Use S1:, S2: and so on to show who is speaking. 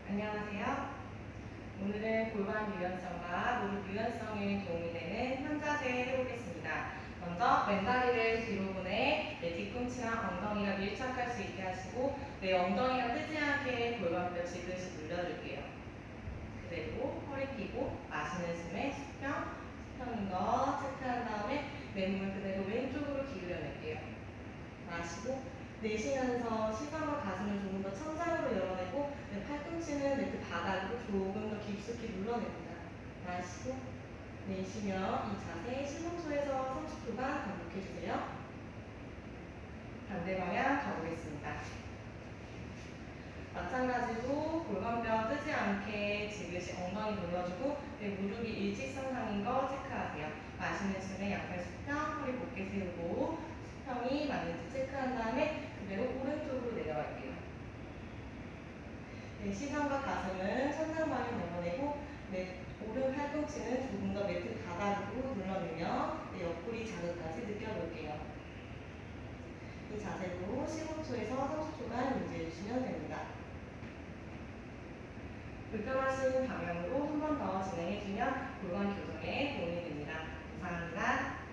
S1: 안녕하세요. 오늘은 골반 유연성과 무릎 유연성에 도움이 되는 현자세 해보겠습니다. 먼저 왼다리를 뒤로 보내 뒤꿈치랑 엉덩이가 밀착할 수 있게 하시고 내 엉덩이가 뜨지 않게 골반뼈 지그시 눌러줄게요. 그대로 허리 펴고 마시는 숨에 수평인 거 체크한 다음에 내 몸을 그대로 왼쪽으로 기울여낼게요. 마시고 내쉬면서 시선과 가슴을 조금 더 천장으로 열어내고 내 팔꿈치는 매트 바닥으로 조금 더 깊숙이 눌러냅니다. 마시고 내쉬며 이 자세 15초에서 30초간 반복해주세요. 반대 방향 가보겠습니다. 마찬가지로 골반뼈 뜨지 않게 지그시 엉덩이 눌러주고 내 무릎이 일직선상인 거 체크하세요. 마시는 숨에 양팔 수평, 허리 곧게 세우고 수평이 맞는지 체크한 다음에 그대로 오른쪽으로 내려갈게요. 내 시선과 가슴은 천장 방향 내보내고 내 오른 팔꿈치는 조금 더 매트 바닥으로 눌러내며 내 옆구리 자극까지 느껴볼게요. 이 자세로 15초에서 30초간 유지해주시면 됩니다. 불편하신 방향으로 한 번 더 진행해주면 골반 교정에 도움이 됩니다. 감사합니다.